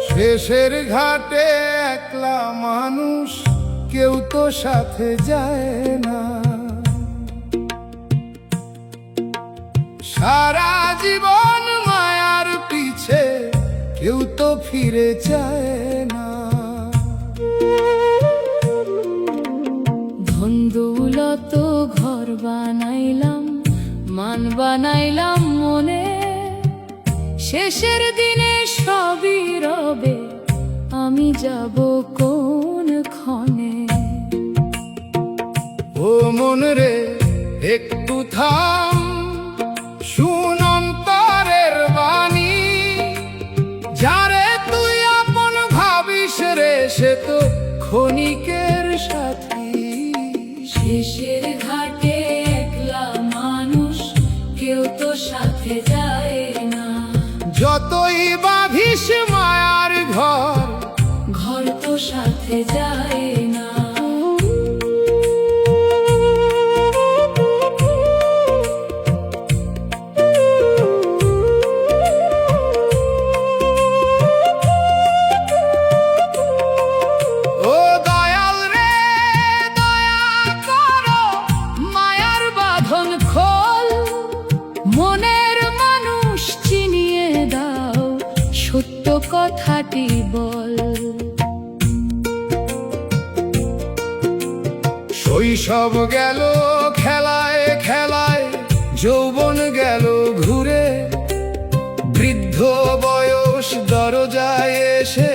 শেষের ঘাটে একলা মানুষ, কেউ তো সাথে যায় না। সারা জীবন মায়ার পিছে কেউ তো ফিরে যায় না। ধন দৌলত ঘর বানাইলাম, মান বানাইলাম মনে, শেষের দিনে সবই রবে, আমি যাব কোন ক্ষণে। ও মন রে একটু থাম, শুন অন্তরের বাণী, যারে তুই আপন ভাবিস রে সে তো ক্ষণিকের সাথী। শেষের ঘাটে একলা মানুষ, কেউ তো সাথে যায় না। যতই বাঁধিস মায়ার ঘর, ঘর তো সাথে যায় না। ও দয়াল রে দয়া করো, মায়ার বাঁধন খোল, মনের মানুষ চিনিয়ে দাও, সত্য কথাটি বল। শৈশব গেল খেলায় খেলায়, যৌবন গেল ঘুরে, বৃদ্ধ বয়স দরজায় এসে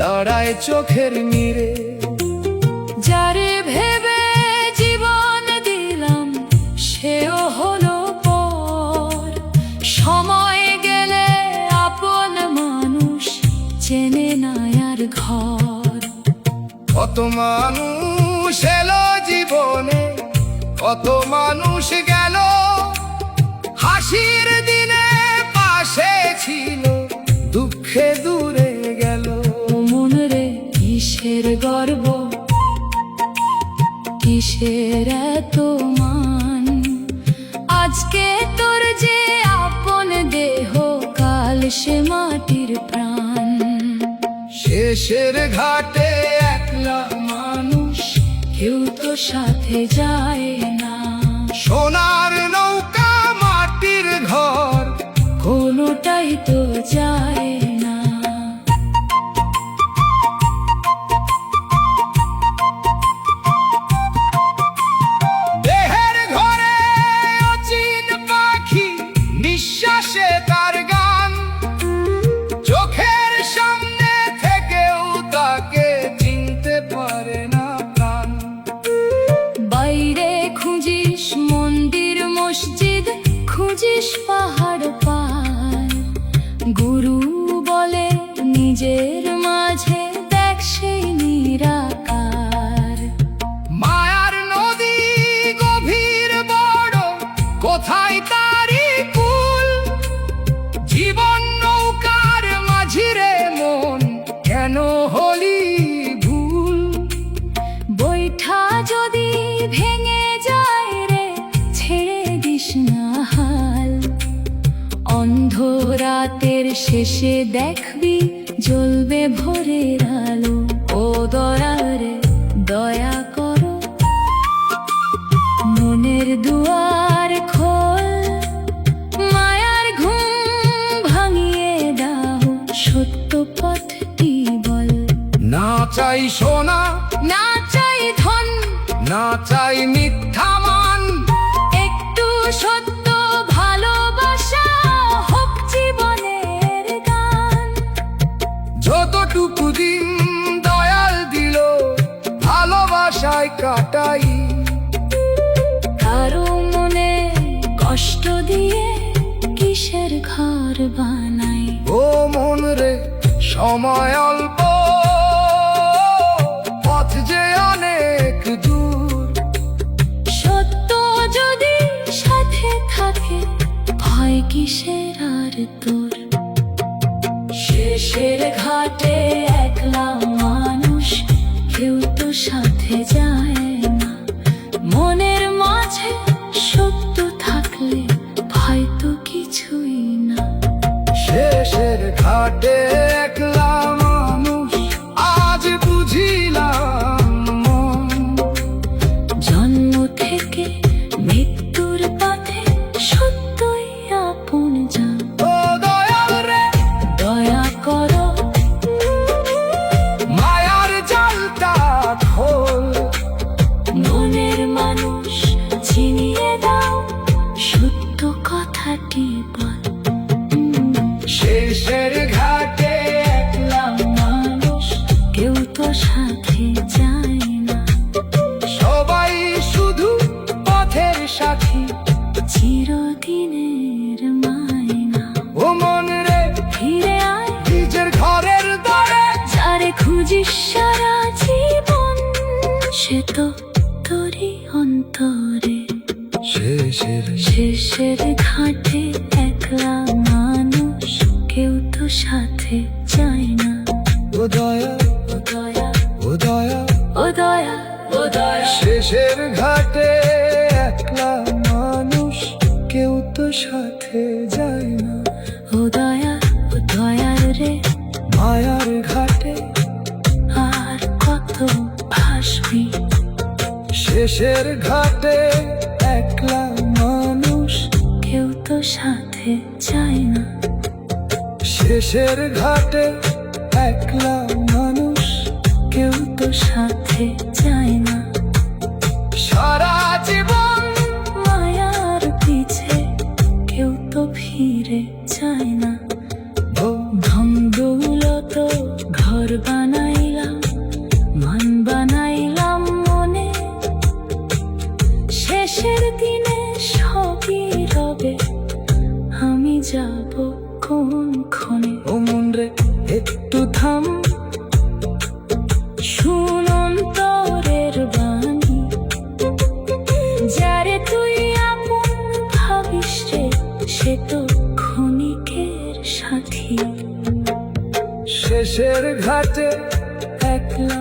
দাঁড়ায় চোখের নীরে। যারে ভেবে জীবন দিলাম, সেও হলো পর, সময় গেলে আপন মানুষ চেনে না আর ঘর। কত মানুষ এলো জীবনে, কত মানুষ গেল, হাসির দিনে পাশে ছিল, দুঃখে দূরে গেল। মন রে কিসের গর্ব, কিসের এত মান, আজকে তোর যে আপন দেহ, কাল সে মাটির প্রাণ। শেষের ঘাটে একলা মানুষ, কেউ তো সাথে যায় না। সোনার নৌকা মাটির ঘর, কোনোটাই তো যায় না। দেহের ঘরে অচিন পাখি, নিঃশ্বাসে তার গান, চোখের সামনে থেকেও তাকে চিনতে পারে না প্রাণ। বাইরে খুঁজিস মন্দির মসজিদ, খুঁজিস পাহাড় পার, গুরু বলে নিজের মাঝে দেখ সেই নিরাকার। মায়ার নদী গভীর বড়, কোথায় তারি কুল, জীবন নৌকার মাঝিরে মন কেন হলি ভুল। বৈঠা যদি ভেঙে যায় রে, ছেড়ে দিস না হাল, অন্ধ রাতের শেষে দেখবি জ্বলবে ভোরের আলো। ও দয়াল রে দয়া করো, মনের দুয়ার খোল, মায়ার ঘুম ভাঙিয়ে দাও, সত্য পথটি বল। না চাই সোনা, না চাই ধন, না চাই মিথ্যা মান, একটু সত্য ভালোবাসা হোক জীবনের গান। যতটুকু দিন দয়াল দিল, ভালোবাসায় কাটাই। কারো মনে কষ্ট দিয়ে কিসের ঘর বানাই। ও মন রে সময় অল্প, পথ যে অনেক দূর, সত্য যদি সাথে থাকে, ভয় কিসের আর তোর। শেষের ঘাটে একলা মানুষ, কেউ তো সাথে যায় না, মনের মাঝে সাথী, চিরদিনের মায়না। ও মন রে ফিরে আয় নিজের ঘরের দ্বারে, যারে খুঁজিস সারা জীবন, সে তো তোরই অন্তরে। শেষের ঘাটে একলা মানুষ, কেউ তো সাথে যায় না। ও দয়া, ও দয়া, ও দয়া, ও দয়া, ও দয়া, শেষের ঘাটে একলা মানুষ, কেউ তো সাথে যায় না। ও দয়া, ও দয়ার রে, মায়ার ঘাটে আর কত ভাসবি। শেষের ঘাটে একলা মানুষ, কেউ তো সাথে যায় না। শেষের ঘাটে একলা মানুষ, কেউ তো সাথে যায় না। সারা জীবন মায়ার পিছে কেউ তো ফিরে যায় না। ধন দৌলত ঘর বানাইলাম, মান বানাইলাম মনে, শেষের দিনে সবই রবে, আমি যাব কোন ক্ষণে। ও মন রে একটু থাম, শুন অন্তরের বাণী, যারে তুই আপন ভাবিস রে, সে তো ক্ষণিকের সাথী। শেষের ঘাটে একলা